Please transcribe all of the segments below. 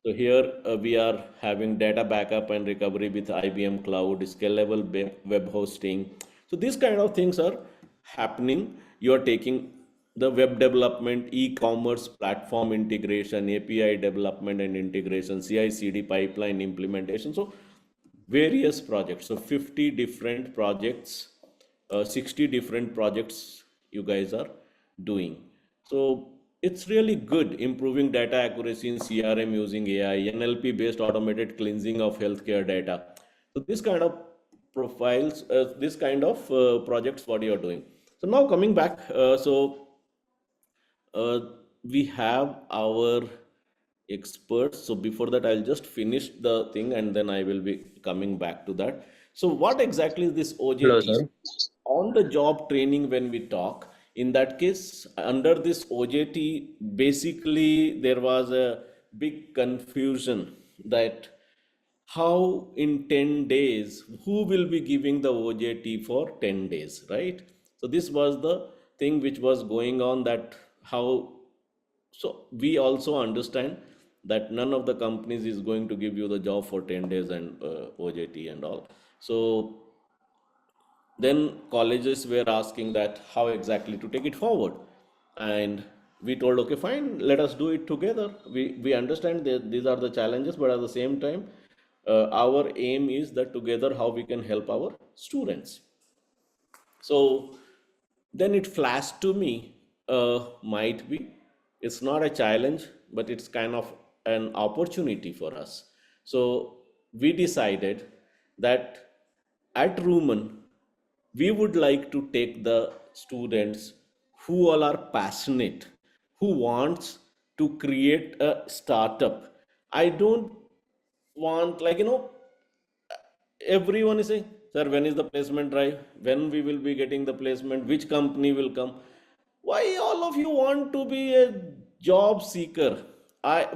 So here we are having data backup and recovery with IBM Cloud, scalable web hosting. So these kind of things are happening. You are taking the web development, e-commerce platform integration, API development and integration, CI/CD pipeline implementation. So various projects. So 50 different projects, 60 different projects you guys are doing. So it's really good improving data accuracy in CRM using AI, NLP based automated cleansing of healthcare data. So this kind of profiles, this kind of projects, what you are doing. So now coming back, uh, we have our experts. So before that, I'll just finish the thing and then I will be coming back to that. So what exactly is this Hello, OJT? sir. On the job training, when we talk, in that case, under this OJT, basically there was a big confusion that how in 10 days, who will be giving the OJT for 10 days, right? So this was the thing which was going on, that how, so we also understand that none of the companies is going to give you the job for 10 days and OJT and all. So then colleges were asking that how exactly to take it forward. And we told, okay, fine, let us do it together. We understand that these are the challenges, but at the same time, our aim is that together how we can help our students. So then it flashed to me, might be, it's not a challenge, but it's kind of an opportunity for us. So we decided that at Rooman, we would like to take the students who all are passionate, who wants to create a startup. I don't want, like, everyone is saying, sir, when is the placement drive, when we will be getting the placement, which company will come? Why all of you want to be a job seeker?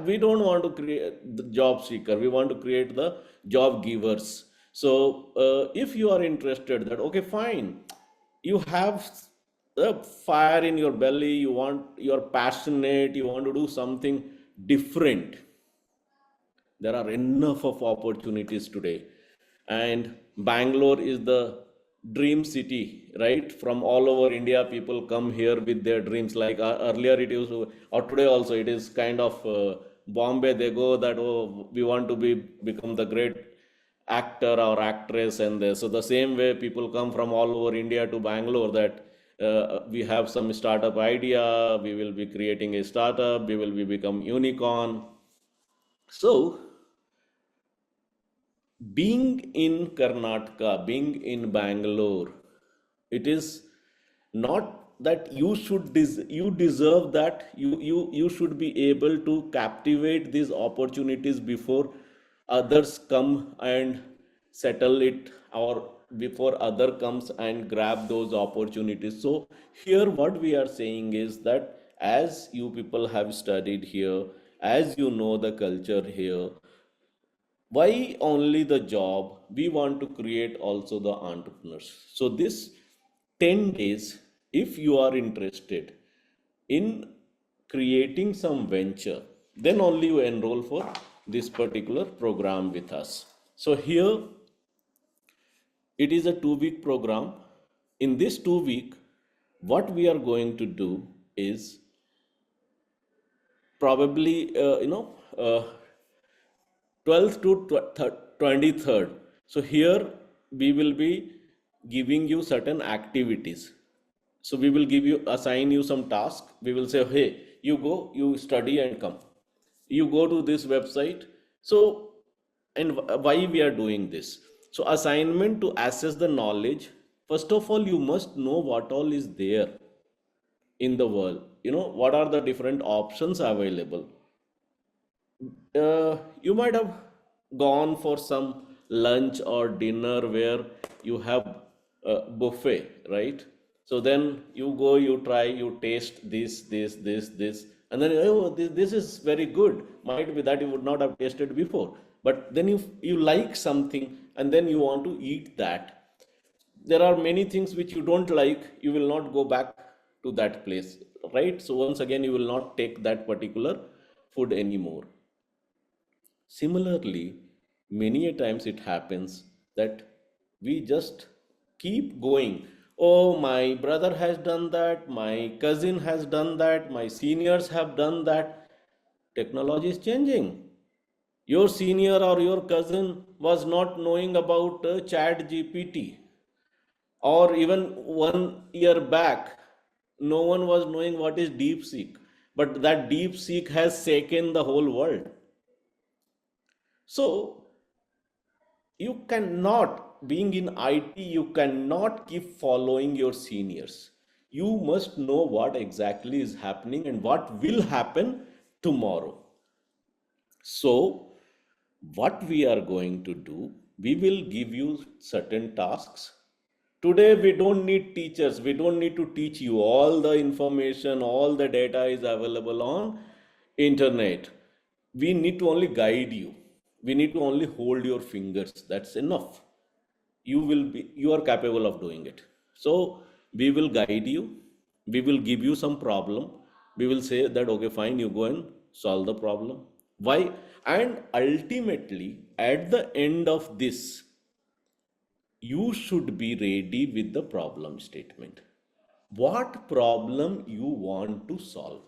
We don't want to create the job seeker, we want to create the job givers. So if you are interested that, okay, fine, you have the fire in your belly, you're passionate, you want to do something different, there are enough of opportunities today. And Bangalore is the dream city, right? From all over India, people come here with their dreams. Like earlier it used to, or today also it is kind of, Bombay, they go that, oh, we want to become the great actor or actress, and so the same way people come from all over India to Bangalore, that we have some startup idea, we will be creating a startup, we will be become unicorn. So being in Karnataka, being in Bangalore, it is not that you deserve that, you should be able to captivate these opportunities before others come and settle it, or before other comes and grab those opportunities. So here what we are saying is that as you people have studied here, as you know the culture here, why only the job, we want to create also the entrepreneurs. So this 10 days, if you are interested in creating some venture, then only you enroll for this particular program with us. So here it is a 2 week program. In this 2 week, what we are going to do is probably, 12th to 23rd. So here we will be giving you certain activities. So we will assign you some task. We will say, hey, you go, you study and come, you go to this website. So, and why we are doing this? So assignment to assess the knowledge. First of all, you must know what all is there in the world, what are the different options available. You might have gone for some lunch or dinner where you have a buffet, right? So then you go, you try, you taste this, and then, oh, this is very good. Might be that you would not have tasted before, but then you like something, and then you want to eat that. There are many things which you don't like, you will not go back to that place, right? So once again, you will not take that particular food anymore. Similarly, many a times it happens that we just keep going. Oh, my brother has done that, my cousin has done that, my seniors have done that. Technology is changing. Your senior or your cousin was not knowing about Chat GPT, or even 1 year back, no one was knowing what is deep seek. But that deep seek has shaken the whole world. So you cannot, being in IT, you cannot keep following your seniors. You must know what exactly is happening and what will happen tomorrow. So what we are going to do, we will give you certain tasks. Today we don't need teachers, we don't need to teach you. All the information, all the data is available on internet. We need to only guide you, we need to only hold your fingers, that's enough. You are capable of doing it. So we will guide you, we will give you some problem, we will say that okay fine, you go and solve the problem. Why? And ultimately at the end of this, you should be ready with the problem statement. What problem you want to solve?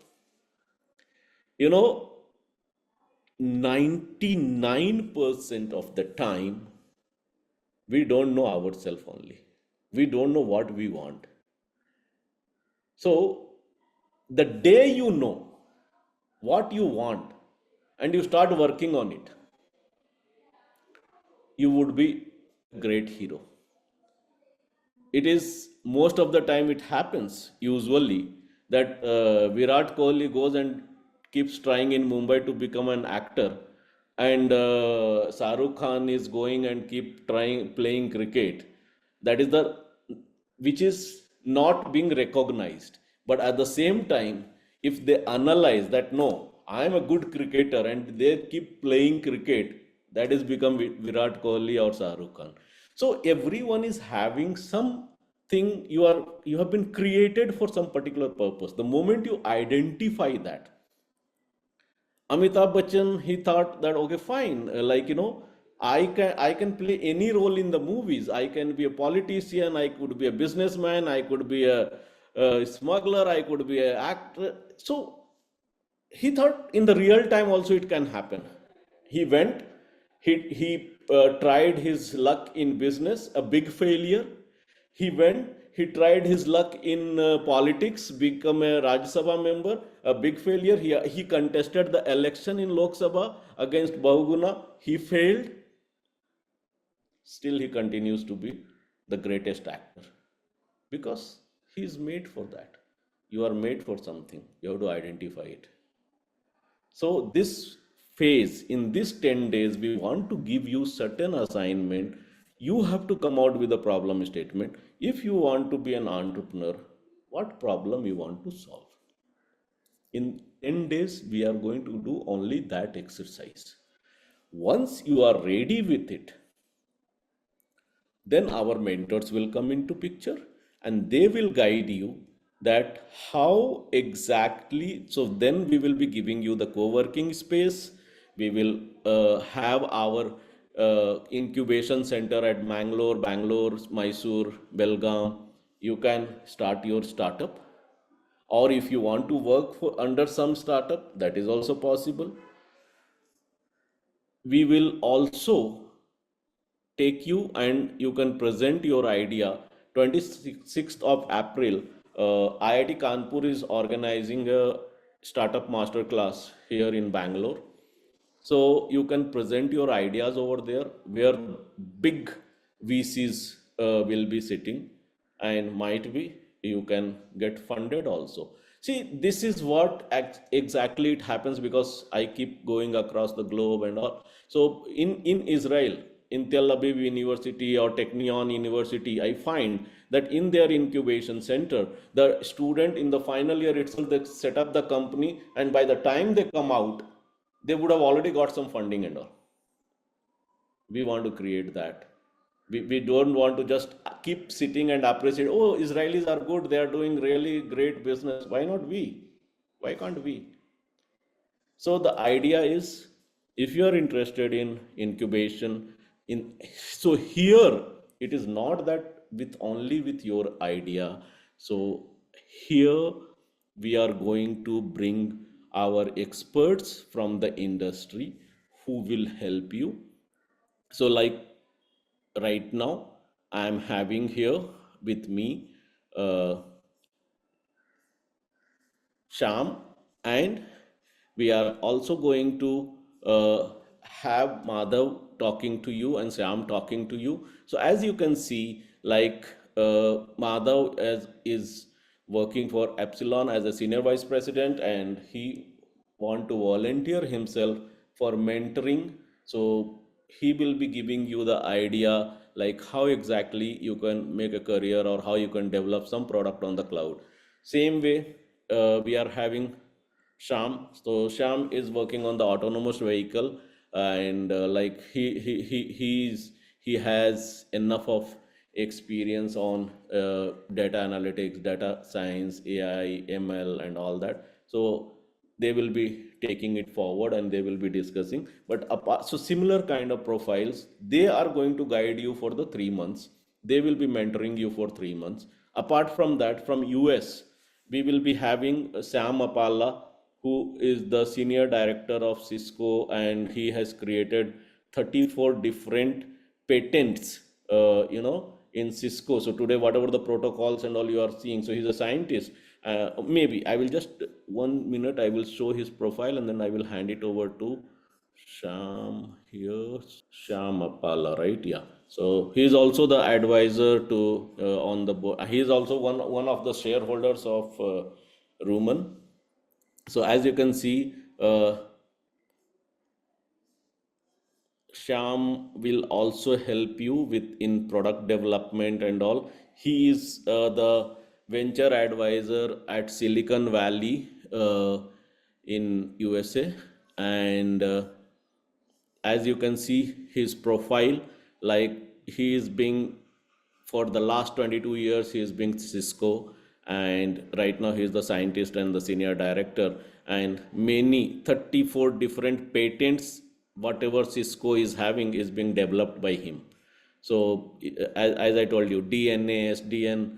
You know, 99% of the time we don't know ourselves only, we don't know what we want. So the day you know what you want and you start working on it, you would be a great hero. It is most of the time it happens usually that Virat Kohli goes and keeps trying in Mumbai to become an actor, and Saruk Khan is going and keep trying playing cricket. That is the which is not being recognized. But at the same time, if they analyze that no, I am a good cricketer, and they keep playing cricket, that is become Virat Kohli or Saruk Khan. So everyone is having something. You have been created for some particular purpose. The moment you identify that, Amitabh Bachchan, he thought that okay, fine, like I can play any role in the movies. I can be a politician, I could be a businessman, I could be a smuggler, I could be an actor. So he thought in the real time also it can happen. He went, he tried his luck in business, a big failure. He went, he tried his luck in politics, become a Rajya Sabha member, a big failure. He contested the election in Lok Sabha against Bahuguna, he failed. Still he continues to be the greatest actor because he is made for that. You are made for something, you have to identify it. So this phase, in this 10 days, we want to give you certain assignment. You have to come out with a problem statement. If you want to be an entrepreneur, what problem you want to solve? In 10 days, we are going to do only that exercise. Once you are ready with it, then our mentors will come into picture and they will guide you that how exactly. So then we will be giving you the co-working space. We will have our incubation center at Bangalore, Mysore, Belgaum. You can start your startup, or if you want to work for under some startup, that is also possible. We will also take you and you can present your idea. 26th of April, IIT Kanpur is organizing a startup masterclass here in Bangalore. So you can present your ideas over there where big VCs will be sitting, and might be you can get funded also. See, this is what exactly it happens because I keep going across the globe and all. So in Israel, in Tel Aviv University or Technion University, I find that in their incubation center, the student in the final year itself, they set up the company, and by the time they come out, they would have already got some funding and all. We want to create that. We don't want to just keep sitting and appreciate, oh, Israelis are good, they are doing really great business. Why not we? Why can't we? So the idea is If you are interested in incubation, in so here it is not that with only with your idea. So here we are going to bring our experts from the industry who will help you. So like right now I am having here with me uh, Sham, and we are also going to have Madhav talking to you and Sham talking to you. So as you can see, like Madhav is working for Epsilon as a senior vice president, and he want to volunteer himself for mentoring. So he will be giving you the idea like how exactly you can make a career or how you can develop some product on the cloud. Same way, we are having Sham. So Sham is working on the autonomous vehicle, and like he has enough of experience on data analytics, data science, AI, ML, and all that. So they will be taking it forward and they will be discussing. But apart, so similar kind of profiles, they are going to guide you for the 3 months. They will be mentoring you for 3 months. Apart from that, from US we will be having Sam Apalla, who is the senior director of Cisco, and he has created 34 different patents, in Cisco. So today, whatever the protocols and all you are seeing, so he's a scientist. Maybe I will just 1 minute. I will show his profile, and then I will hand it over to Sham here. Sham Appala, right? Yeah. So he is also the advisor to on the board. He is also one of the shareholders of Rooman. So as you can see, Sham will also help you with in product development and all. He is the venture advisor at Silicon Valley in USA, and as you can see his profile, like he is being for the last 22 years he is being Cisco, and right now he is the scientist and the senior director, and many 34 different patents whatever Cisco is having is being developed by him. So as I told you, DNA, SDN,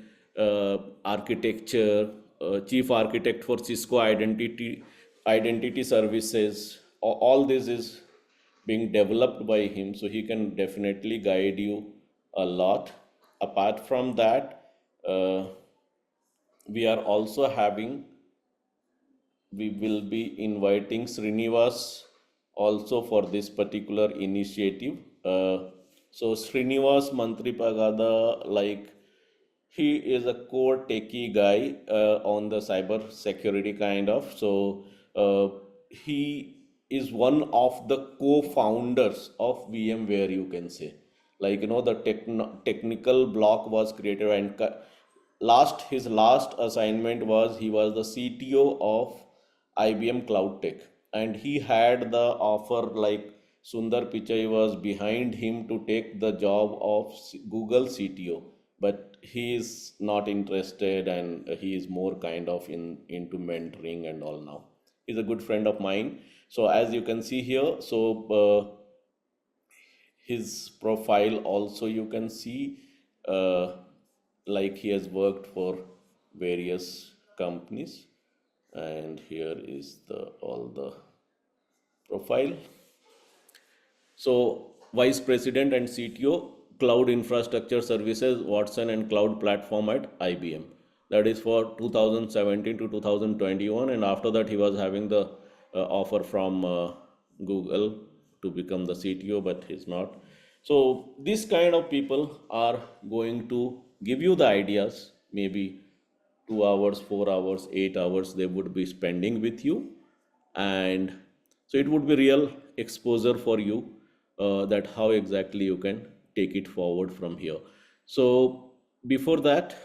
architecture, chief architect for Cisco identity services, all this is being developed by him. So he can definitely guide you a lot. Apart from that, we are also having we will be inviting Srinivas also for this particular initiative. So Srinivas Mantripagada, like he is a core techie guy on the cyber security kind of. So he is one of the co-founders of VMware, you can say. Like the technical block was created, and last his last assignment was he was the CTO of IBM Cloud Tech, and he had the offer like Sundar Pichai was behind him to take the job of Google CTO, but he is not interested, and he is more kind of into mentoring and all now. He's a good friend of mine. So as you can see here, so his profile also you can see, like he has worked for various companies, and here is the all the profile. So, Vice President and CTO, Cloud Infrastructure Services, Watson and Cloud Platform at IBM. That is for 2017 to 2021, and after that he was having the offer from Google to become the CTO, but he's not. So these kind of people are going to give you the ideas, maybe 2 hours, 4 hours, 8 hours they would be spending with you, and so it would be real exposure for you, that how exactly you can take it forward from here. So before that,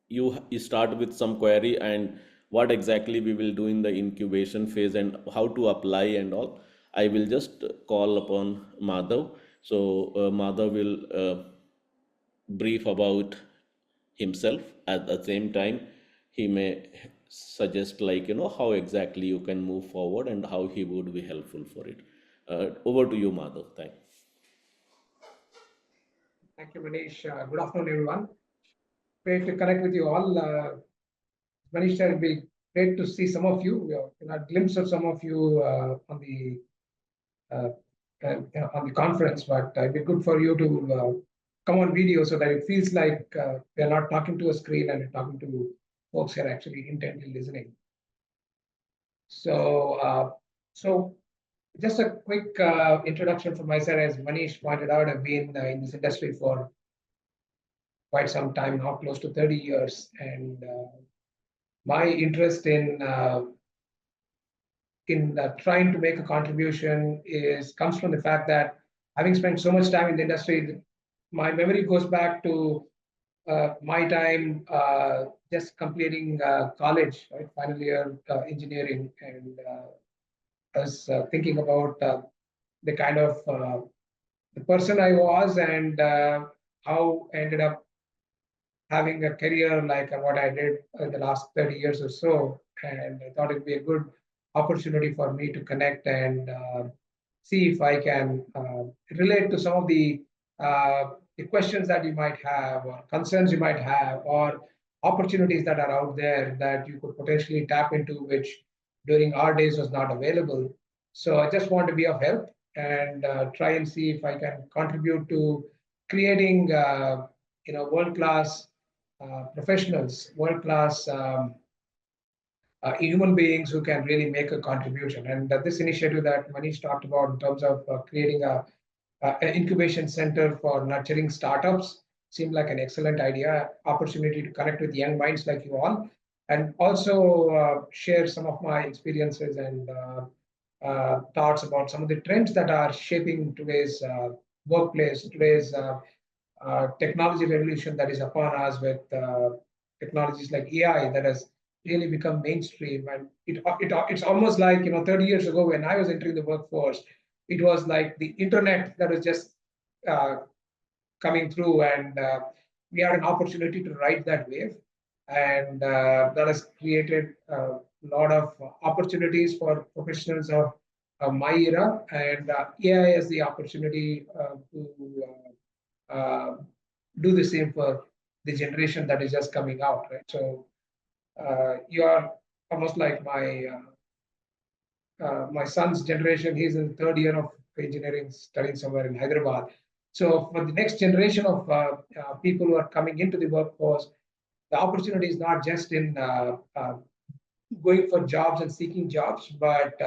you start with some query and what exactly we will do in the incubation phase and how to apply and all. I will just call upon Madhav. So Madhav will brief about himself. At the same time, he may suggest, like, how exactly you can move forward and how he would be helpful for it. Over to you, Madhav. Thank. Thank you, Manish. Good afternoon, everyone. Great to connect with you all. Manish, it'll be great to see some of you. A glimpse of some of you uh, on the conference, but it'd be good for you to come on video so that it feels like we're not talking to a screen and we're talking to folks who are actually intently listening. So, so just a quick introduction from my side. As Manish pointed out, I've been in this industry for quite some time now, close to 30 years. And my interest in trying to make a contribution is comes from the fact that having spent so much time in the industry, my memory goes back to my time just completing college, right, final year engineering, and I was thinking about the kind of the person I was and how I ended up having a career like what I did in the last 30 years or so. And I thought it'd be a good opportunity for me to connect and see if I can relate to some of the questions that you might have, or concerns you might have, or opportunities that are out there that you could potentially tap into, which during our days was not available. So I just want to be of help and try and see if I can contribute to creating world class professionals, world class human beings who can really make a contribution. And this initiative that Manish talked about in terms of creating an incubation center for nurturing startups seemed like an excellent idea, opportunity to connect with young minds like you all, and also share some of my experiences and thoughts about some of the trends that are shaping today's workplace, today's technology revolution that is upon us with technologies like AI that has really become mainstream. And it's almost like 30 years ago when I was entering the workforce, it was like the internet that was just uh, coming through, and we had an opportunity to ride that wave, and that has created a lot of opportunities for professionals of my era, and AI has the opportunity to do the same for the generation that is just coming out, right? So you are almost like my son's generation. He's in the third year of engineering, studying somewhere in Hyderabad. So for the next generation of people who are coming into the workforce, the opportunity is not just in going for jobs and seeking jobs, but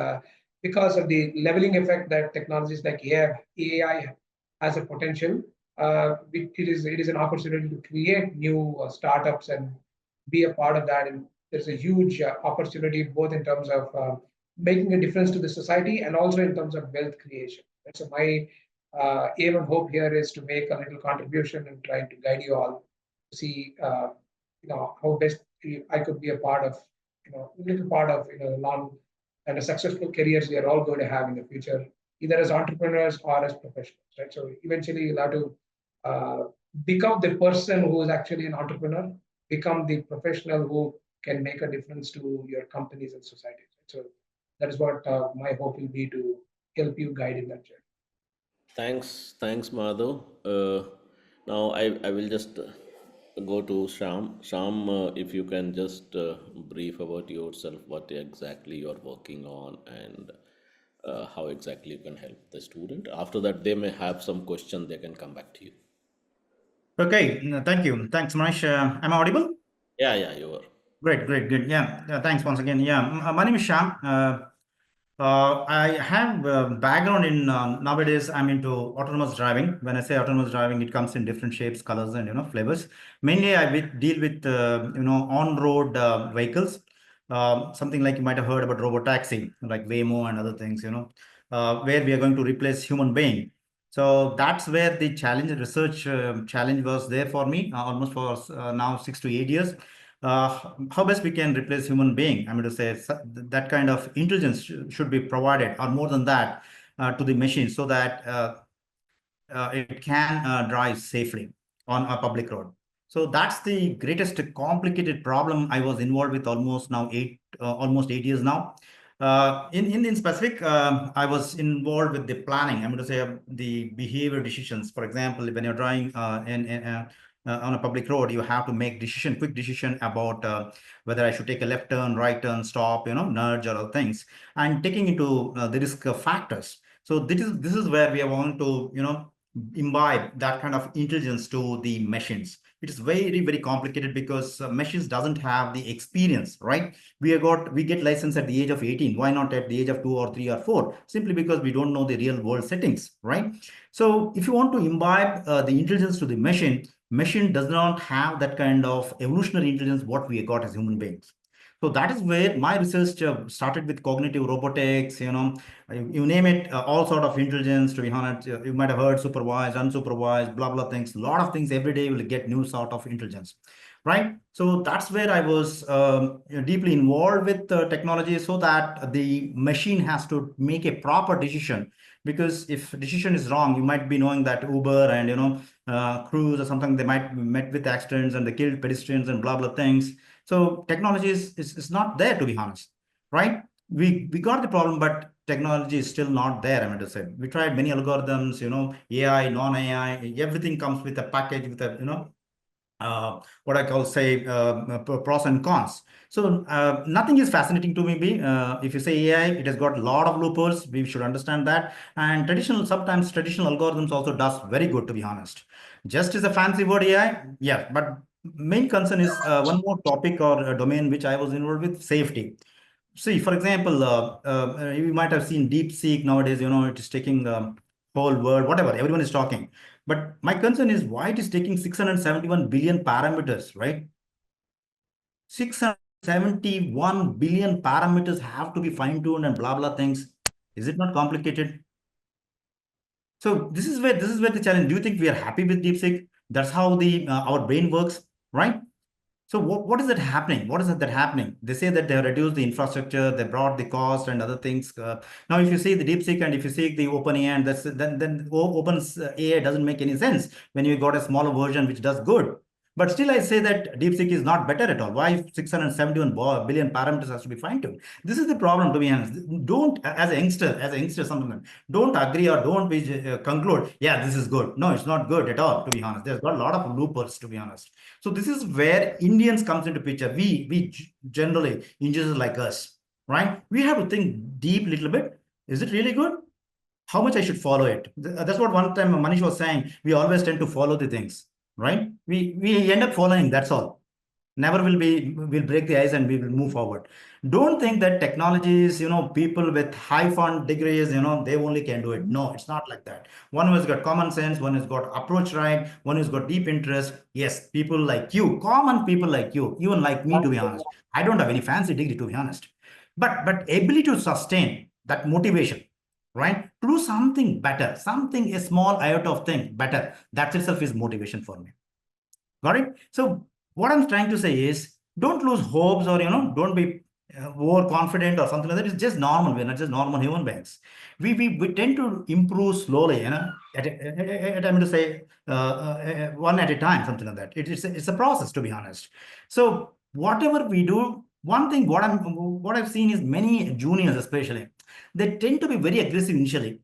because of the leveling effect that technologies like AI has a potential, it is an opportunity to create new startups and be a part of that. And there's a huge opportunity both in terms of making a difference to the society and also in terms of wealth creation. And so my aim and hope here is to make a little contribution and trying to guide you all to see how best I could be a part of little part of long and a successful careers we are all going to have in the future, either as entrepreneurs or as professionals, right? So eventually you'll have to uh, become the person who is actually an entrepreneur, become the professional who can make a difference to your companies and societies. Right? So that is what my hope will be to help you guide in that journey. Thanks, Madhav. Now I will just go to Sham. Sham, if you can just brief about yourself, what exactly you're working on, and how exactly you can help the student. After that, they may have some question. They can come back to you. Okay, thank you. Thanks, Manish. Am I audible? Yeah, yeah, you are. Great, great, good. Yeah, thanks once again. Yeah, my name is Sham. I have background in nowadays. I'm into autonomous driving. When I say autonomous driving, it comes in different shapes, colors, and flavors. Mainly, deal with on-road vehicles. Something like you might have heard about robotaxi, like Waymo and other things. Where we are going to replace human being. So that's where the challenge, research challenge was there for me, almost for now 6 to 8 years. How best we can replace human being? I mean to say that kind of intelligence should be provided, or more than that, to the machine, so that it can drive safely on a public road. So that's the greatest complicated problem I was involved with almost 8 years now. In specific, I was involved with the planning. I'm going to say the behavior decisions. For example, when you're driving on a public road, you have to make quick decision about whether I should take a left turn, right turn, stop, nudge or other things, and taking into the risk factors. So this is where we are going to imbibe that kind of intelligence to the machines. It is very, very complicated because machines doesn't have the experience, right? We get license at the age of 18. Why not at the age of 2 or 3 or 4? Simply because we don't know the real world settings, right? So if you want to imbibe the intelligence to the machine does not have that kind of evolutionary intelligence what we got as human beings. So that is where my research started with cognitive robotics, you name it, all sort of intelligence, to be honest. You might have heard supervised, unsupervised, blah, blah things. A lot of things every day you will get new sort of intelligence, right? So that's where I was deeply involved with technology, so that the machine has to make a proper decision. Because if decision is wrong, you might be knowing that Uber and, Cruise or something, they might be met with accidents and they killed pedestrians and blah, blah things. So technology is not there, to be honest, right? We got the problem, but technology is still not there. I mean to say, we tried many algorithms, AI, non-AI, everything comes with a package with a what I call say pros and cons. So nothing is fascinating to me. If you say AI, it has got a lot of loopholes. We should understand that. And sometimes traditional algorithms also does very good, to be honest. Just as a fancy word AI, yeah. But main concern is one more topic or a domain which I was involved with: safety. See, for example, you might have seen DeepSeek nowadays. It is taking whole world, whatever. Everyone is talking. But my concern is why it is taking 671 billion parameters, right? 671 billion parameters have to be fine-tuned and blah, blah things. Is it not complicated? So this is where the challenge. Do you think we are happy with DeepSeek? That's how the our brain works, right? So what is that happening? What is that happening? They say that they have reduced the infrastructure, they brought the cost and other things. Now, if you see the DeepSeek and if you see the OpenAI, and then OpenAI doesn't make any sense when you got a smaller version which does good. But still, I say that DeepSeek is not better at all. Why 671 billion parameters has to be fine-tuned? This is the problem, to be honest. Don't, as a youngster, something, don't agree or don't conclude, yeah, this is good. No, it's not good at all, to be honest. There's got a lot of loopholes, to be honest. So this is where Indians comes into picture. We generally, engineers like us, right? We have to think deep a little bit. Is it really good? How much I should follow it? That's what one time Manish was saying. We always tend to follow the things, right? We end up following, that's all. Never we'll break the ice and we will move forward. Don't think that technologies, people with high fund degrees, they only can do it. No, it's not like that. One who has got common sense, one who's got approach right, one who's got deep interest. Yes, people like you, common people like you, even like me, to be honest. I don't have any fancy degree, to be honest. But ability to sustain that motivation, right? To do something better, something, a small iota of thing better, that itself is motivation for me. Got it? So what I'm trying to say is, don't lose hopes, or don't be overconfident or something like that. It's just normal. We're not just normal human beings. We tend to improve slowly, I'm going to say one at a time, something like that. It's a process, to be honest. So whatever we do, one thing what I've seen is many juniors especially, they tend to be very aggressive initially,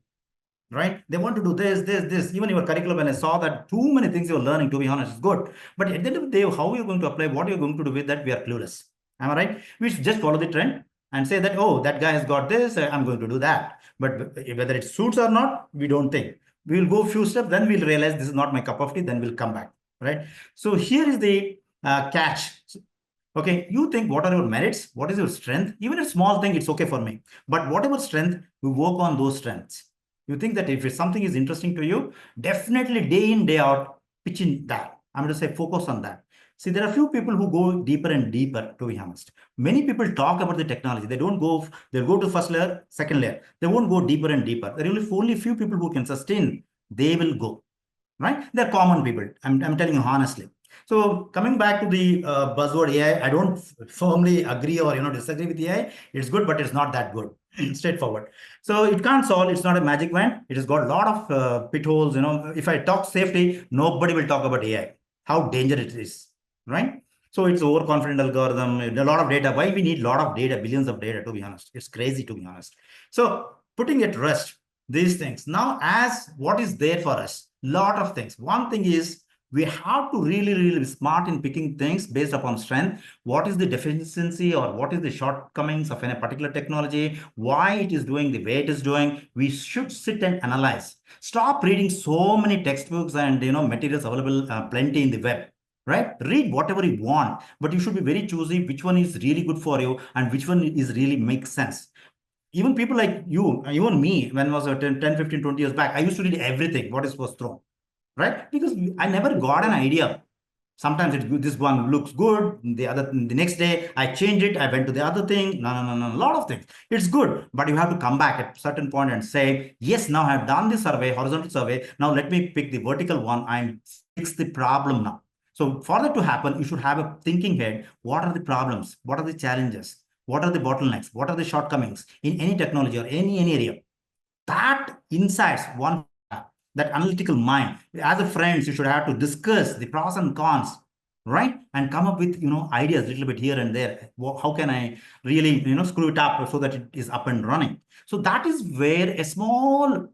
right? They want to do this. Even your curriculum, when I saw that too many things you're learning, to be honest, is good. But at the end of the day, how you're going to apply, what you're going to do with that, we are clueless. Am I right? We should just follow the trend and say that, oh, that guy has got this, I'm going to do that. But whether it suits or not, we don't think. We will go a few steps, then we'll realize this is not my cup of tea, then we'll come back, right? So here is the catch. Okay, you think what are your merits? What is your strength? Even a small thing, it's okay for me. But whatever strength, we work on those strengths. You think that if something is interesting to you, definitely day in, day out, pitch in that. I'm going to say focus on that. See, there are few people who go deeper and deeper, to be honest. Many people talk about the technology. They'll go to first layer, second layer. They won't go deeper and deeper. There are only few people who can sustain. They will go, right? They're common people. I'm telling you honestly. So coming back to the buzzword AI, I don't firmly agree or disagree with AI. It's good, but it's not that good. Straightforward. So it can't solve. It's not a magic wand. It has got a lot of pitholes. If I talk safety, nobody will talk about AI. how dangerous it is, right? So it's overconfident algorithm, a lot of data. Why we need a lot of data, billions of data, to be honest? It's crazy, to be honest. So putting at rest these things. Now, as what is there for us? Lot of things. One thing is we have to really be smart in picking things based upon strength. What is the deficiency or what is the shortcomings of any particular technology? Why it is doing the way it is doing? We should sit and analyze. Stop reading so many textbooks and materials available plenty in the web, right? Read whatever you want, but you should be very choosy which one is really good for you and which one is really makes sense. Even people like you, even me, when I was 10, 15, 20 years back, I used to read everything what is was thrown, right? Because I never got an idea. Sometimes this one looks good, the next day I change it, I went to the other thing. No, a lot of things. It's good, but you have to come back at a certain point and say, yes, now I've done the survey, horizontal survey. Now let me pick the vertical one and fix the problem now. So for that to happen, you should have a thinking head. What are the problems? What are the challenges? What are the bottlenecks? What are the shortcomings in any technology or any area? That insights one, that analytical mind. As a friends, you should have to discuss the pros and cons, right? And come up with ideas a little bit here and there. How can I really screw it up so that it is up and running? So that is where a small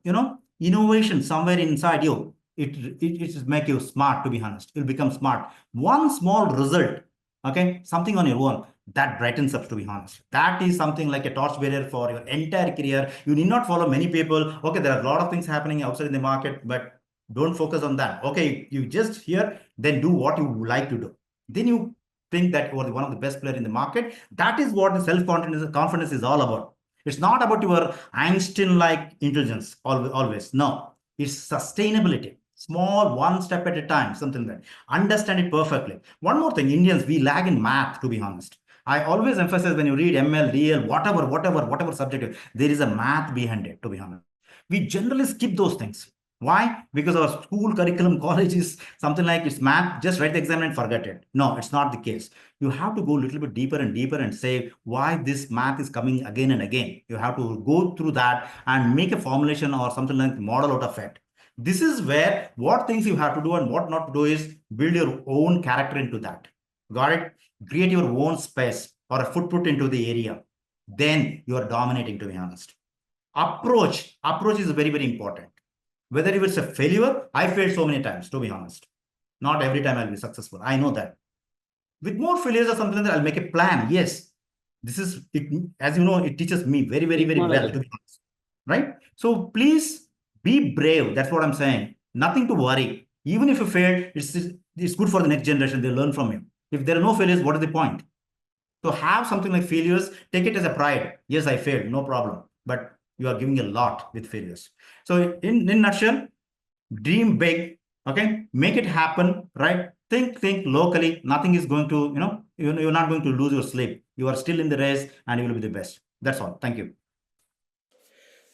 innovation somewhere inside you, it will make you smart, to be honest. You'll become smart. One small result, okay, something on your own, that brightens up, to be honest. That is something like a torchbearer for your entire career. You need not follow many people. Okay, there are a lot of things happening outside in the market, but don't focus on that. Okay, you just here, then do what you like to do. Then you think that you are one of the best player in the market. That is what the self-confidence is all about. It's not about your Einstein-like intelligence always. No, it's sustainability. Small, one step at a time, something like that. Understand it perfectly. One more thing, Indians, we lag in math, to be honest. I always emphasize when you read ML, DL, whatever subject, there is a math behind it, to be honest. We generally skip those things. Why? Because our school curriculum, college is something like it's math, just write the exam and forget it. No, it's not the case. You have to go a little bit deeper and deeper and say why this math is coming again and again. You have to go through that and make a formulation or something like model out of it. This is where what things you have to do and what not to do is build your own character into that. Got it? Create your own space or a footprint into the area. Then you are dominating, to be honest. Approach is very important. Whether it's a failure, I failed so many times, to be honest. Not every time I'll be successful. I know that. With more failures or something like that, I'll make a plan. Yes, this is it. As you know, it teaches me very well, to be honest. Right? So please be brave. That's what I'm saying. Nothing to worry. Even if you fail, it's good for the next generation. They learn from you. If there are no failures, what is the point? So have something like failures, take it as a pride. Yes, I failed, no problem. But you are giving a lot with failures. So in nutshell, dream big, okay? Make it happen, right? Think locally. Nothing is going to, you're not going to lose your sleep. You are still in the race and you will be the best. That's all. Thank you.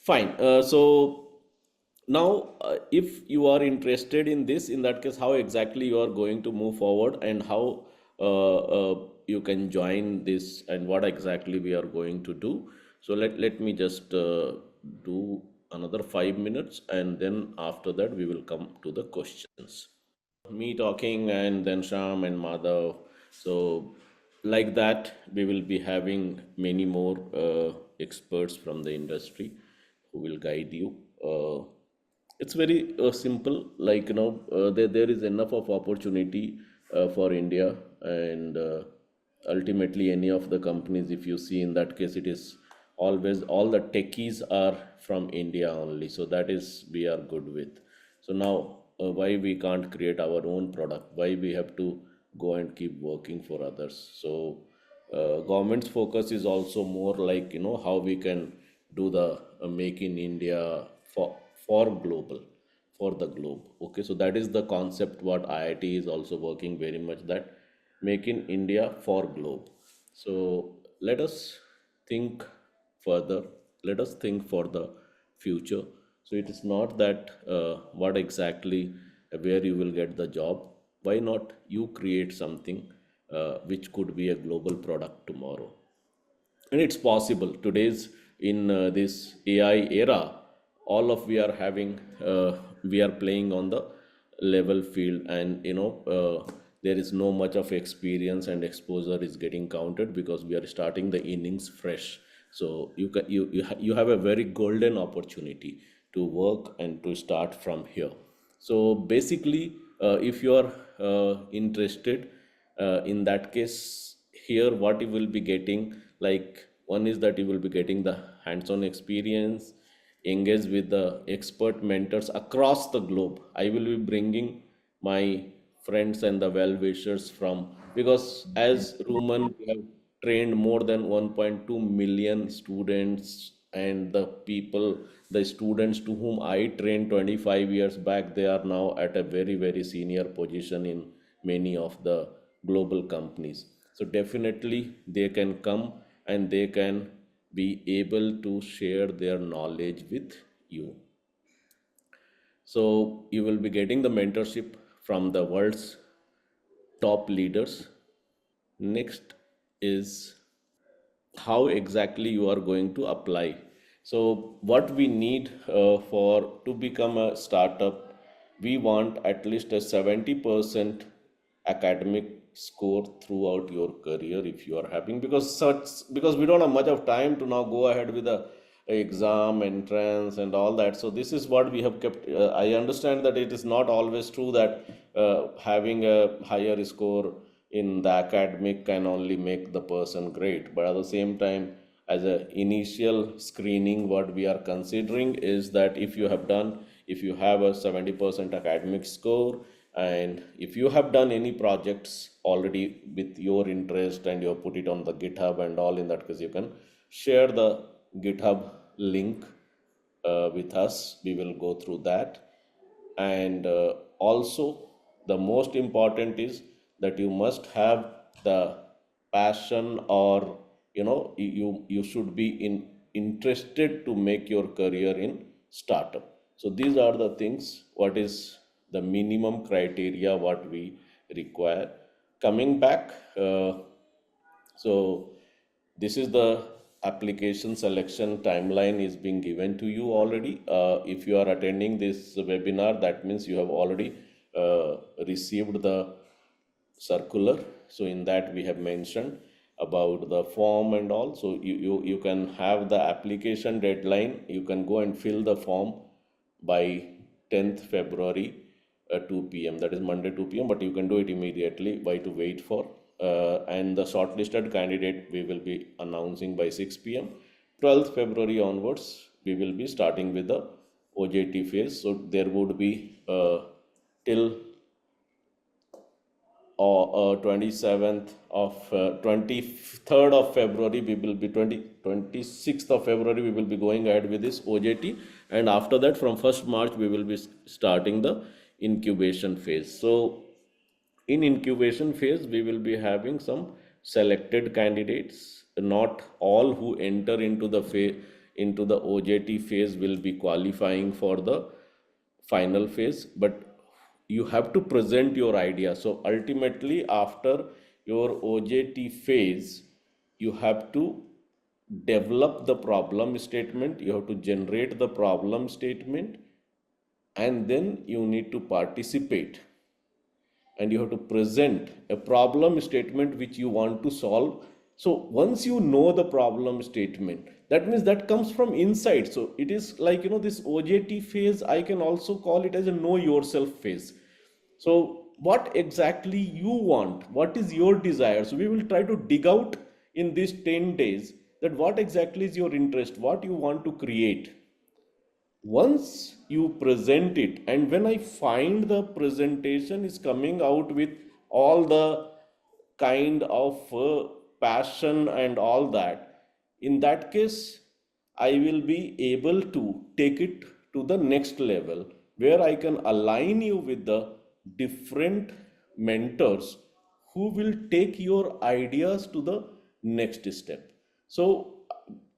Fine. So now, if you are interested in this, in that case, how exactly you are going to move forward and how you can join this and what exactly we are going to do. So let me just do another 5 minutes, and then after that we will come to the questions. Me talking and then Sham and Madhav. So, like that, we will be having many more experts from the industry who will guide you. It's very simple, like there is enough of opportunity for India, and ultimately, any of the companies, if you see in that case, it is always all the techies are from India only. So, that is we are good with. So now, why we can't create our own product? Why we have to go and keep working for others? So, government's focus is also more like how we can do the make in India for global, for the globe. Okay, so that is the concept what IIT is also working very much, that make in India for globe. So let us think further. Let us think for the future. So it is not that what exactly where you will get the job. Why not you create something which could be a global product tomorrow? And it's possible today's in this AI era. All of we are having we are playing on the level field, and there is no much of experience and exposure is getting counted because we are starting the innings fresh. So you have a very golden opportunity to work and to start from here. So basically, if you are interested, in that case, here what you will be getting, like, one is that you will be getting the hands-on experience, engage with the expert mentors across the globe. I will be bringing my friends and the well-wishers from, because as Ruman, we have trained more than 1.2 million students, and the students to whom I trained 25 years back, they are now at a very, very senior position in many of the global companies. So definitely they can come and they can be able to share their knowledge with you. So you will be getting the mentorship from the world's top leaders. Next is how exactly you are going to apply. So what we need for to become a startup, we want at least a 70% academic score throughout your career if you are having, because we don't have much of time to now go ahead with a exam entrance and all that. So this is what we have kept. I understand that it is not always true that having a higher score in the academic can only make the person great, but at the same time, as a initial screening, what we are considering is that if you have a 70% academic score, and if you have done any projects already with your interest and you have put it on the GitHub and all, in that case you can share the GitHub link with us. We will go through that. And also, the most important is that you must have the passion, or you should be interested to make your career in startup. So these are the things, what is the minimum criteria what we require. Coming back, so this is the application selection timeline is being given to you already. If you are attending this webinar, that means you have already received the circular. So in that we have mentioned about the form and all. So you can have the application deadline. You can go and fill the form by 10th February 2 p.m. That is Monday 2 p.m. But you can do it immediately. Why to wait for? And the shortlisted candidate we will be announcing by 6 p.m. 12th February onwards, we will be starting with the OJT phase. So there would be till 27th of 23rd of February, we will be 26th of February, we will be going ahead with this OJT. And after that, from 1st March, we will be starting the incubation phase. So in incubation phase, we will be having some selected candidates. Not all who enter into the OJT phase will be qualifying for the final phase, but you have to present your idea. So ultimately, after your OJT phase, you have to develop the problem statement, you have to generate the problem statement, and then you need to participate, and you have to present a problem statement which you want to solve. So once you know the problem statement, that means that comes from inside. So it is like, this OJT phase, I can also call it as a know yourself phase. So what exactly you want, what is your desire? So we will try to dig out in these 10 days that what exactly is your interest, what you want to create. Once you present it, and when I find the presentation is coming out with all the kind of passion and all that, in that case I will be able to take it to the next level, where I can align you with the different mentors who will take your ideas to the next step. So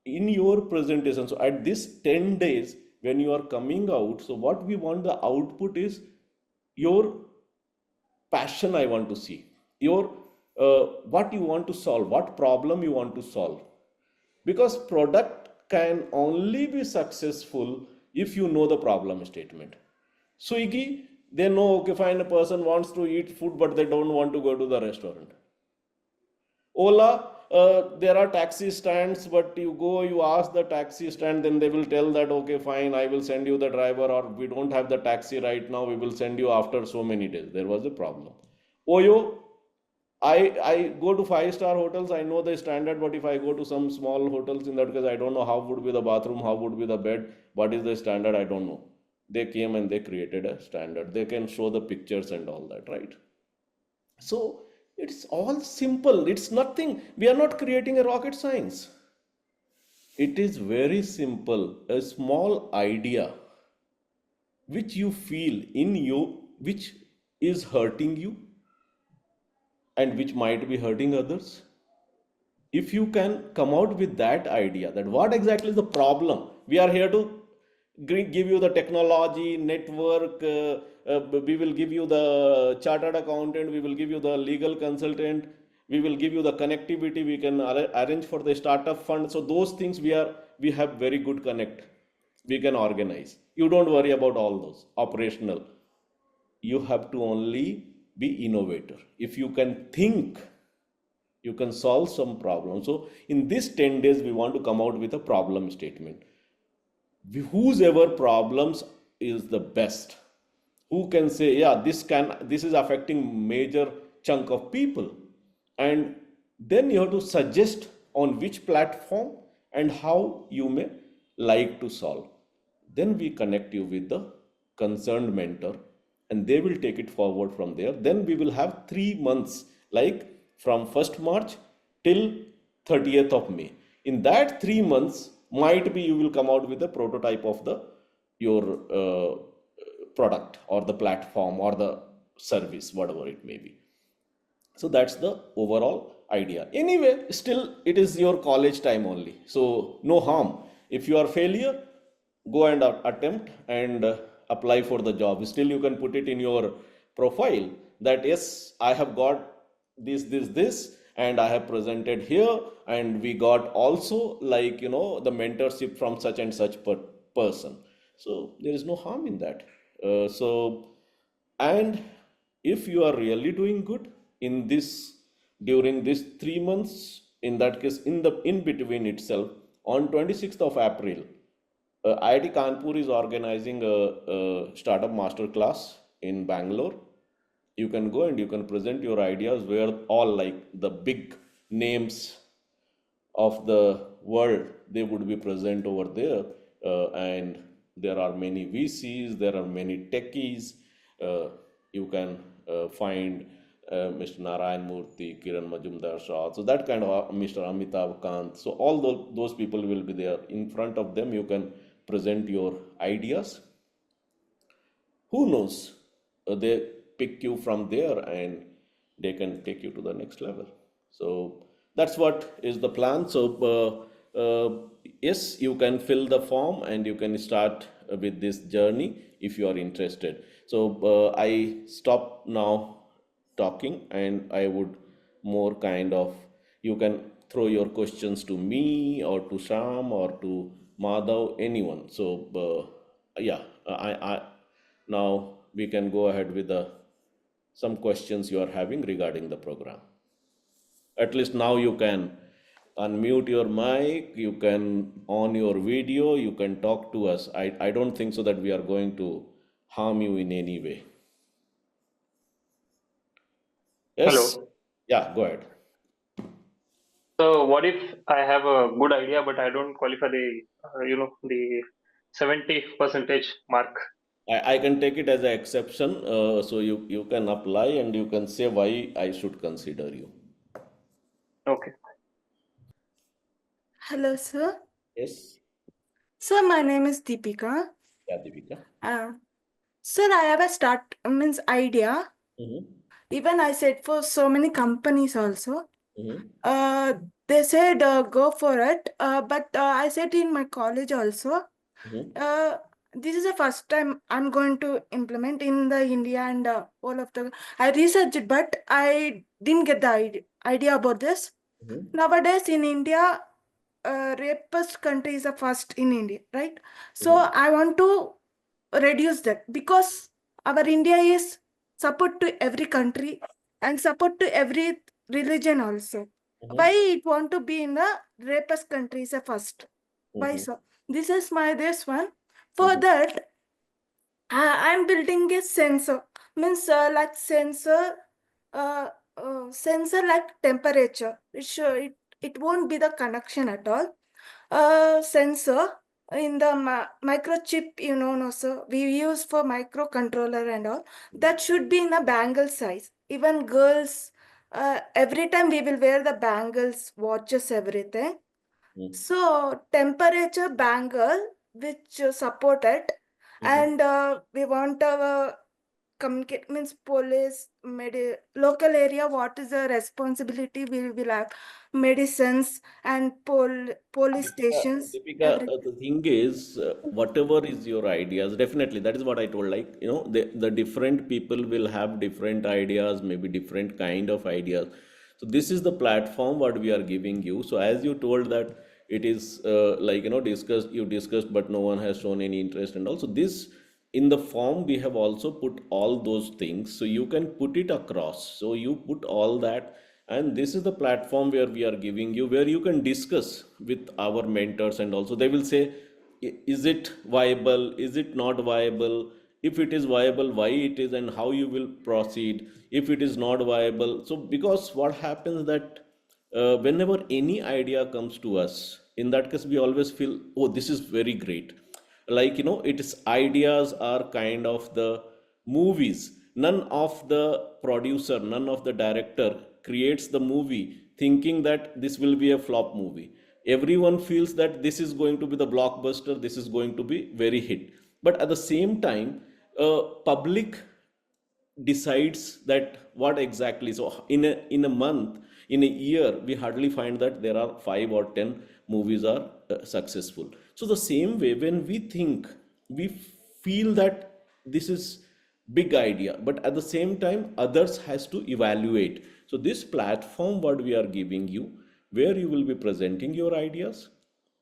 in your presentation, so at this 10 days when you are coming out, so what we want the output is your passion. I want to see your what you want to solve, what problem you want to solve, because product can only be successful if you know the problem statement. So Iggy, They know, okay, fine, a person wants to eat food, but they don't want to go to the restaurant. Ola, there are taxi stands, but you go, you ask the taxi stand, then they will tell that, okay, fine, I will send you the driver, or we don't have the taxi right now, we will send you after so many days. There was a problem. Oyo, I go to five-star hotels, I know the standard, but if I go to some small hotels in that case, I don't know how would be the bathroom, how would be the bed, what is the standard, I don't know. They came and they created a standard. They can show the pictures and all that, right? So it's all simple. It's nothing. We are not creating a rocket science. It is very simple. A small idea which you feel in you, which is hurting you and which might be hurting others. If you can come out with that idea, that what exactly is the problem, we are here to give you the technology network, we will give you the chartered accountant, we will give you the legal consultant, we will give you the connectivity, we can arrange for the startup fund. So those things we have very good connect, we can organize. You don't worry about all those operational. You have to only be innovator. If you can think, you can solve some problem. So in this 10 days we want to come out with a problem statement. Whosever problems is the best, who can say, yeah, this is affecting major chunk of people, and then you have to suggest on which platform and how you may like to solve. Then we connect you with the concerned mentor, and they will take it forward from there. Then we will have 3 months, like from 1st March till 30th of May. In that 3 months, might be you will come out with a prototype of the your product or the platform or the service, whatever it may be. So that's the overall idea. Anyway, still it is your college time only, so no harm. If you are failure, go and attempt and apply for the job. Still you can put it in your profile that yes, I have got this and I have presented here, and we got also, like, the mentorship from such and such person. So there is no harm in that. And if you are really doing good in this, during this 3 months, in that case, in between itself, on 26th of April, IIT Kanpur is organizing a startup master class in Bangalore. You can go and you can present your ideas, where all, like, the big names of the world, they would be present over there. And there are many VCs, there are many techies. You can find Mr. Narayan Murthy, Kiran Majumdar Shah, so that kind of Mr. Amitabh Kant. So all those people will be there. In front of them you can present your ideas. Who knows, they pick you from there and they can take you to the next level. So that's what is the plan. So yes, you can fill the form and you can start with this journey if you are interested. So I stop now talking, and I would more kind of, you can throw your questions to me or to Sham or to Madhav, anyone. So yeah, I now we can go ahead with the some questions you are having regarding the program. At least now you can unmute your mic, you can on your video, you can talk to us. I don't think so that we are going to harm you in any way. Yes? Hello. Yeah, go ahead. So what if I have a good idea, but I don't qualify the 70 percentage mark? I can take it as an exception. So you can apply and you can say why I should consider you. Okay. Hello, sir. Yes? Sir, my name is Deepika. Yeah, Deepika. Sir, I have a start means idea. Mm-hmm. Even I said for so many companies also. Mm-hmm. They said go for it. But I said in my college also. Mm-hmm. This is the first time I'm going to implement in the India and all of the. I researched, but I didn't get the idea about this. Mm-hmm. Nowadays in India, rapist country is the first in India, right? So Mm-hmm. I want to reduce that because our India is support to every country and support to every religion also. Why it want to be in the rapist countries first? Why Mhm. so? This is my this one. For that, I'm building a sensor. Means like uh, sensor like temperature. It won't be the connection at all. Sensor in the microchip, no, sir. We use for microcontroller and all. That should be in a bangle size. Even girls, every time we will wear the bangles, watches, everything. Mhm. So temperature bangle which supported, Mhm. and we want our communicate means police local area. What is the responsibility? We will have medicines and police stations. Deepika, Every the thing is, whatever is your ideas, definitely, that is what I told. Like, the different people will have different ideas, maybe different kind of ideas. So this is the platform what we are giving you. So as you told that it is like, you discussed, but no one has shown any interest. And also this in the form we have also put all those things. So you can put it across. So you put all that, and this is the platform where we are giving you, where you can discuss with our mentors, and also they will say, Is it viable, is it not viable? If it is viable, why it is, and how you will proceed. If it is not viable, so because what happens that whenever any idea comes to us, in that case we always feel, oh, this is very great. Like, it is ideas are kind of the movies. None of the producer, none of the director creates the movie thinking that this will be a flop movie. Everyone feels that this is going to be the blockbuster, this is going to be very hit. But at the same time, public decides that what exactly. So in a month, in a year, we hardly find that there are 5 or 10 movies are successful. So the same way, when we think, we feel that this is big idea, but at the same time others has to evaluate. So this platform what we are giving you, where you will be presenting your ideas,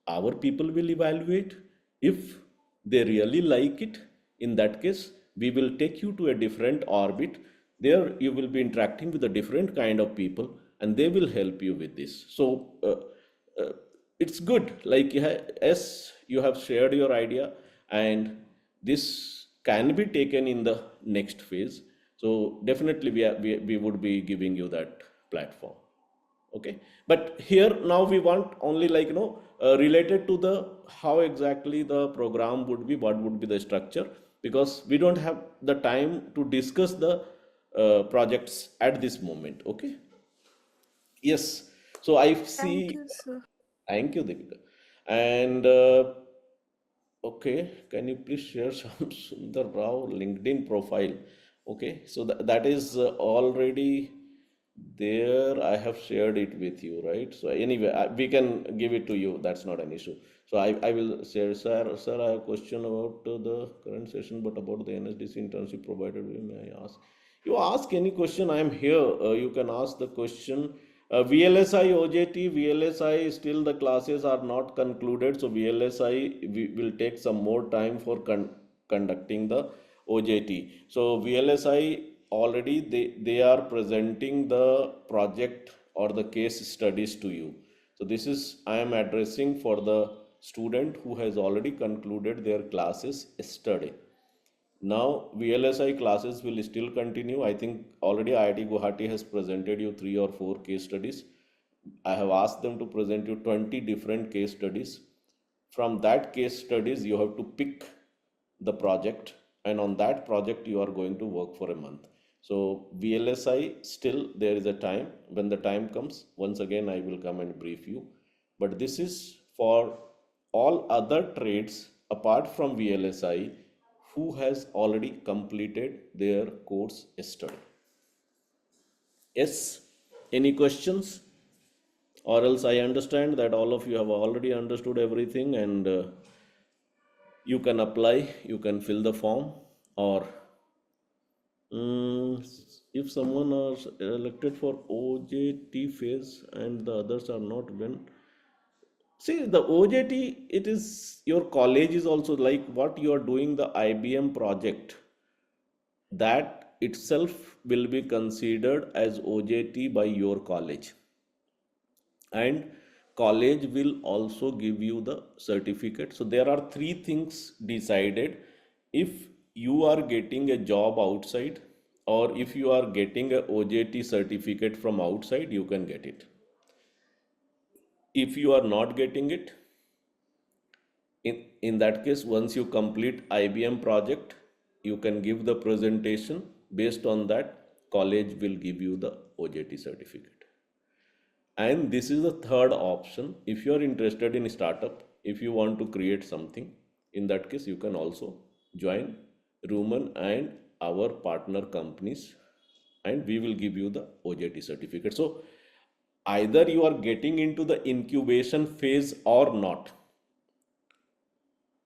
our people will evaluate. If they really like it, in that case we will take you to a different orbit. There you will be interacting with a different kind of people, and they will help you with this. So uh, it's good, like, as you have shared your idea, and this can be taken in the next phase. So definitely we would be giving you that platform. Okay, but here now we want only, like, related to the how exactly the program would be, what would be the structure, because we don't have the time to discuss the projects at this moment. Okay. Yes. So I see. thank you, sir. Thank you, Deepika. And okay, can you please share some Sundar Rao LinkedIn profile? Okay, so that is already there. I have shared it with you, right? So anyway, we can give it to you. That's not an issue. So I will share, sir. Sir, I have a question about the current session, but about the NSDC internship provided. May I ask? You ask any question. I am here. You can ask the question. VLSI OJT, VLSI, still the classes are not concluded. So VLSI, we will take some more time for conducting the OJT. So VLSI already they are presenting the project or the case studies to you. So this is I am addressing for the student who has already concluded their classes yesterday. Now VLSI classes will still continue. I think already IIT Guwahati has presented you 3 or 4 case studies. I have asked them to present you 20 different case studies. From that case studies, you have to pick the project, and on that project you are going to work for a month. So VLSI, still there is a time. When the time comes, once again I will come and brief you. But this is for all other trades apart from VLSI who has already completed their course yesterday. Yes, any questions? Or else I understand that all of you have already understood everything, and you can apply, you can fill the form. Or if someone is elected for OJT phase and the others are not, when see the OJT, it is your college is also like what you are doing the IBM project. that itself will be considered as OJT by your college, and college will also give you the certificate. So there are three things decided. If you are getting a job outside, or if you are getting a OJT certificate from outside, you can get it. If you are not getting it, in that case, once you complete IBM project, you can give the presentation. Based on that, college will give you the OJT certificate. And this is the third option. If you are interested in startup, if you want to create something, in that case, you can also join Rooman and our partner companies, and we will give you the OJT certificate. So either you are getting into the incubation phase or not.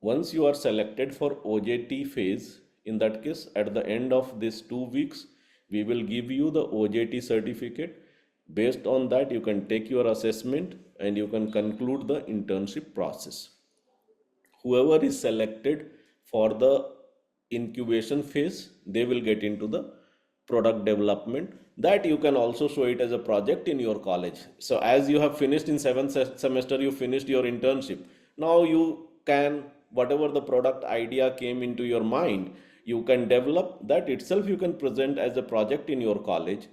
Once you are selected for OJT phase, in that case, at the end of this 2 weeks, we will give you the OJT certificate. Based on that, you can take your assessment and you can conclude the internship process. Whoever is selected for the incubation phase, they will get into the product development, that you can also show it as a project in your college. So as you have finished in seventh semester, you finished your internship. Now you can, whatever the product idea came into your mind, you can develop that itself, you can present as a project in your college,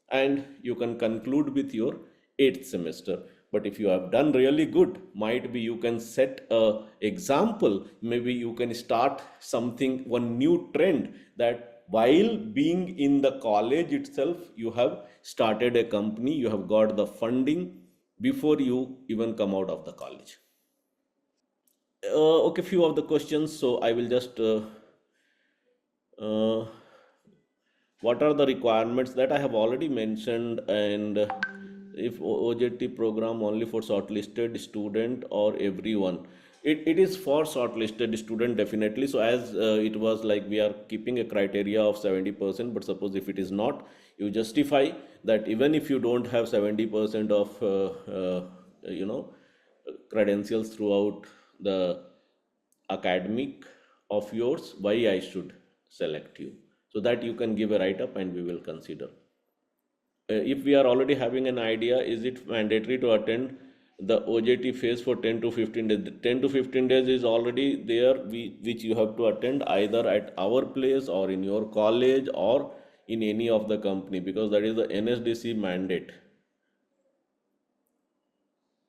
and you can conclude with your 8th semester. But if you have done really good, might be you can set a example, maybe you can start something, one new trend, that while being in the college itself, you have started a company, you have got the funding before you even come out of the college. Okay, few of the questions, so I will just uh, what are the requirements that I have already mentioned, and if OJT program only for shortlisted student or everyone? It is for shortlisted student definitely. So as it was like we are keeping a criteria of 70%, but suppose if it is not, you justify that even if you don't have 70% of you know credentials throughout the academic of yours, why I should select you, so that you can give a write up and we will consider. If we are already having an idea, is it mandatory to attend the OJT phase for 10 to 15 days? 10 to 15 days is already there, which you have to attend either at our place or in your college or in any of the company, because that is the NSDC mandate.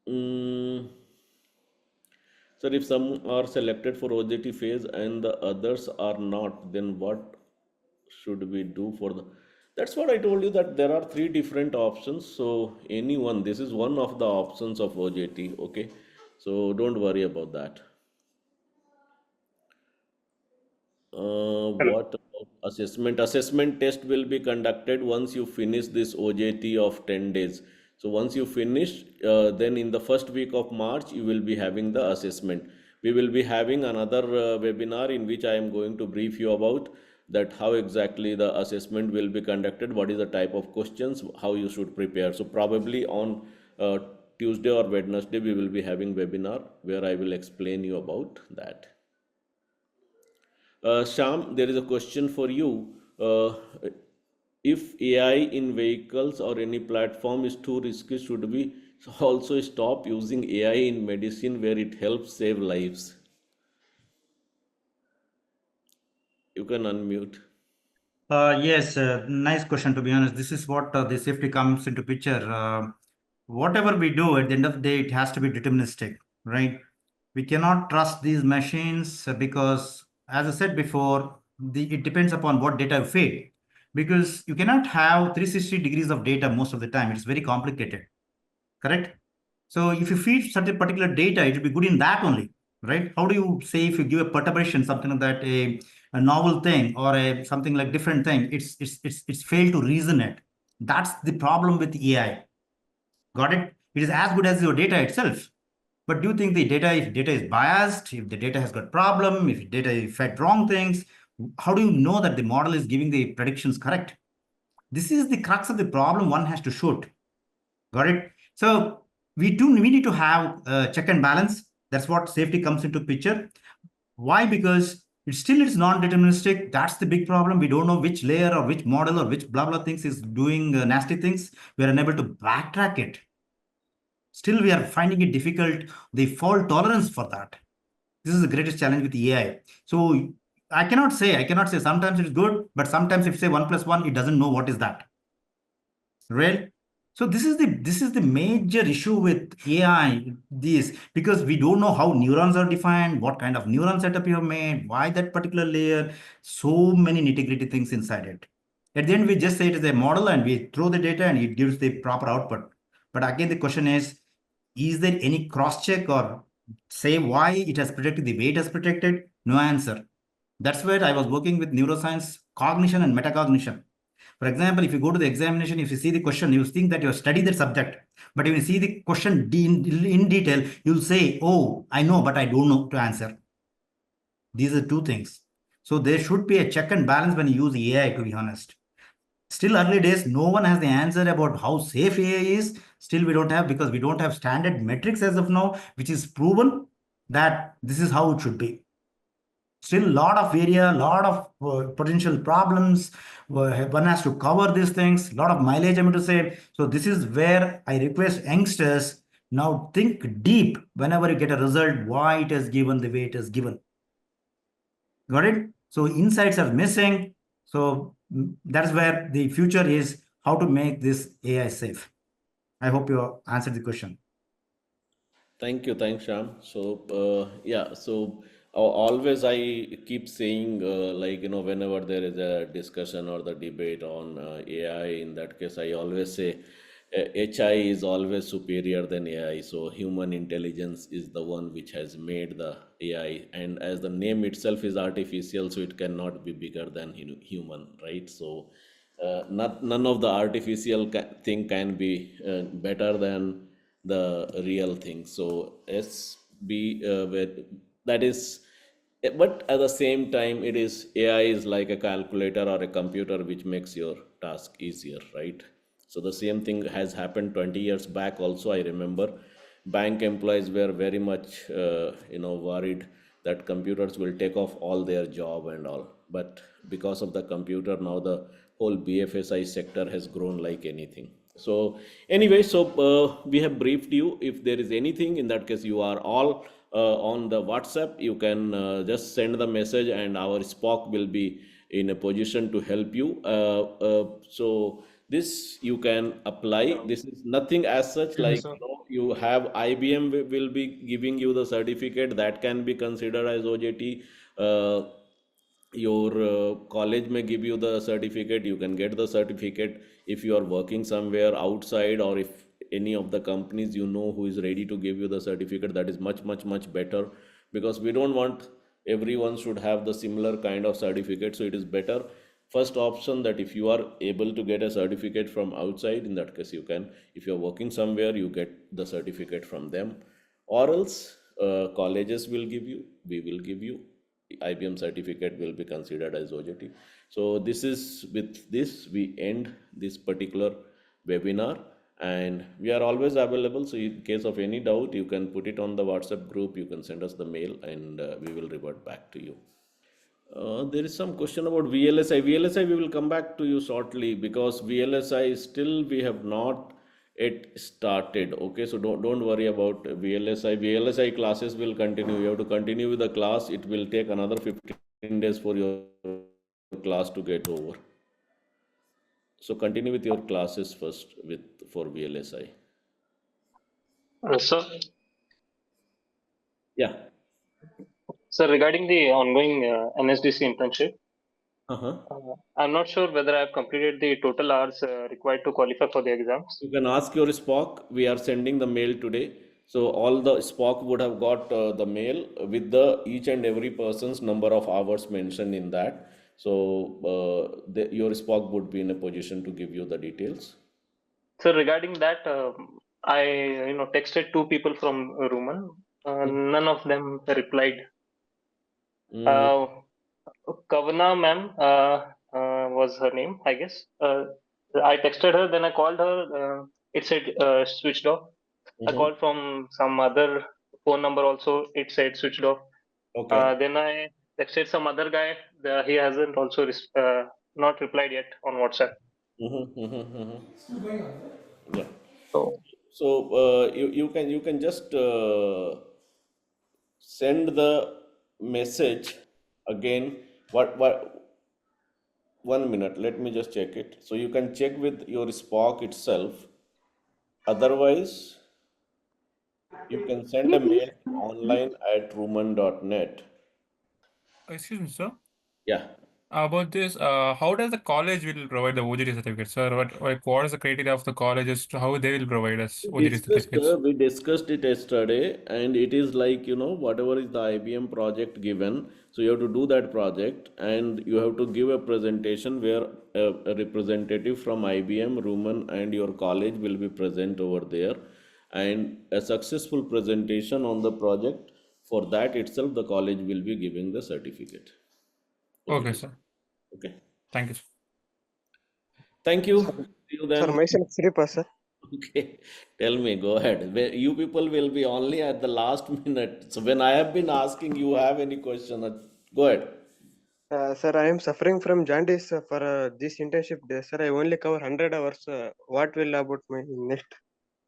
Mm, Sir, if some are selected for OJT phase and the others are not, then what should we do for the? That's what I told you, that there are three different options. So anyone, this is one of the options of OJT. Okay, so don't worry about that. Hello. What about assessment? Assessment test will be conducted once you finish this OJT of 10 days. So once you finish, then in the first week of March, you will be having the assessment. We will be having another webinar in which I am going to brief you about that how exactly the assessment will be conducted, what is the type of questions, how you should prepare. So probably on Tuesday or Wednesday, we will be having webinar where I will explain you about that. Sham, there is a question for you. If AI in vehicles or any platform is too risky, should we also stop using AI in medicine where it helps save lives? You can unmute. Yes, nice question. To be honest, this is what the safety comes into picture. Whatever we do, at the end of the day, it has to be deterministic, right? We cannot trust these machines because, as I said before, it depends upon what data you feed. Because you cannot have 360 degrees of data most of the time. It's very complicated, correct? So if you feed certain particular data, it will be good in that only, right? How do you say if you give a perturbation, something like that, a novel thing or a something like different thing, it's failed to reason it. That's the problem with AI. Got it? It is as good as your data itself. But do you think the data, if data is biased, if the data has got problem, if data is fed wrong things, how do you know that the model is giving the predictions correct? This is the crux of the problem one has to shoot. Got it? So we need to have check and balance. That's what safety comes into picture. Why? Because It's non-deterministic. That's the big problem. We don't know which layer or which model or which blah blah things is doing nasty things. We are unable to backtrack it. Still, we are finding it difficult. The fault tolerance for that. This is the greatest challenge with AI. So I cannot say sometimes it's good, but sometimes if say 1+1, it doesn't know what is that. Right? So this is the major issue with AI, this, because we don't know how neurons are defined, what kind of neuron setup you have made, why that particular layer, so many nitty-gritty things inside it. At the end, we just say it is a model and we throw the data and it gives the proper output. But again, the question is there any cross-check or say why it has predicted the way it has predicted? No answer. That's where I was working with neuroscience, cognition and metacognition. For example, if you go to the examination, if you see the question, you think that you have studied the subject. But if you see the question in detail, you'll say, oh, I know, but I don't know to answer. These are two things. So there should be a check and balance when you use AI, to be honest. Still early days, no one has the answer about how safe AI is. Still, we don't have, because we don't have standard metrics as of now, which is proven that this is how it should be. Still a lot of area, lot of potential problems. One has to cover these things, lot of mileage I'm going to say. So this is where I request youngsters, now think deep whenever you get a result, why it is given the way it is given. Got it? So insights are missing. So that's where the future is, how to make this AI safe. I hope you answered the question. Thanks, Sham. So, yeah, so always I keep saying, like, whenever there is a discussion or the debate on AI, in that case, I always say HI is always superior than AI. So, human intelligence is the one which has made the AI, and as the name itself is artificial, so it cannot be bigger than human, right? So, none of the artificial thing can be better than the real thing. So SB, that is, but at the same time, it is AI is like a calculator or a computer which makes your task easier, right? So the same thing has happened 20 years back. Also, I remember bank employees were very much, worried that computers will take off all their job and all. But because of the computer, now the whole BFSI sector has grown like anything. So anyway, so we have briefed you. If there is anything, in that case, you are all on the WhatsApp. You can just send the message, and our Spock will be in a position to help you. So this you can apply. This is nothing as such, Yes, like sir. you have IBM will be giving you the certificate that can be considered as OJT. Your college may give you the certificate, you can get the certificate. If you are working somewhere outside, or if any of the companies who is ready to give you the certificate, that is much better, because we don't want everyone should have the similar kind of certificate. So it is better, first option, that if you are able to get a certificate from outside, in that case you can. If you are working somewhere, you get the certificate from them, or else colleges will give you, we will give you, IBM certificate will be considered as OJT. So this is, with this we end this particular webinar, and we are always available. So in case of any doubt, you can put it on the WhatsApp group, you can send us the mail, and we will revert back to you. There is some question about VLSI. VLSI, we will come back to you shortly, because VLSI still we have not yet started. Okay, so don't worry about VLSI. VLSI classes will continue. You have to continue with the class. It will take another 15 days for your class to get over. So continue with your classes first for VLSI. Sir, Yeah. sir, regarding the ongoing NSDC internship, Uh-huh. I'm not sure whether I've completed the total hours required to qualify for the exams. You can ask your Spock. We are sending the mail today. So all the Spock would have got the mail with the each and every person's number of hours mentioned in that. So your Spock would be in a position to give you the details. So regarding that, I texted two people from Rooman. None of them replied. Mm, Kavana ma'am was her name, I guess. I texted her, then I called her. It said switched off. I mhm. called from some other phone number also. It said switched off. Okay. Then I Texted some other guy. He hasn't also not replied yet on WhatsApp. Still going on, sir? Yeah. So So you can just send the message again. What? 1 minute. Let me just check it. So you can check with your Spock itself. Otherwise, you can send a mail online at Rooman.net. Excuse me, sir. Yeah. About this, how does the college will provide the OJT certificates, sir? What is the criteria of the colleges to how they will provide us OJT certificates? We discussed it yesterday, and it is like, whatever is the IBM project given, so you have to do that project, and you have to give a presentation where a representative from IBM, Rooman, and your college will be present over there, and a successful presentation on the project. For that itself, the college will be giving the certificate. Okay, Okay. sir. Okay. Thank you, sir. Thank you. Sir, See you sir, then. myself Sripa, sir. Okay, tell me, go ahead. You people will be only at the last minute. So when I have been asking you have any question, go ahead. Sir, I am suffering from jaundice for this internship day. Sir, I only cover 100 hours. What will about my next?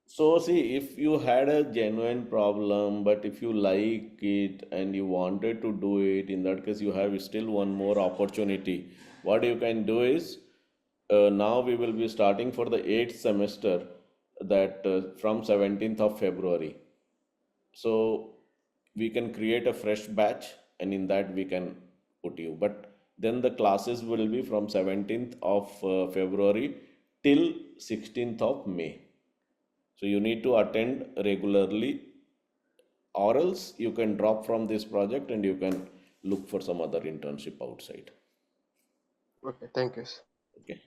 So see, if you had a genuine problem, but if you like it and you wanted to do it, in that case you have still one more opportunity. What you can do is, now we will be starting for the 8th semester, that from 17th of February. So we can create a fresh batch, and in that we can put you. But then the classes will be from 17th of February till 16th of May. So you need to attend regularly, or else you can drop from this project and you can look for some other internship outside. Okay, thank you, sir. Okay.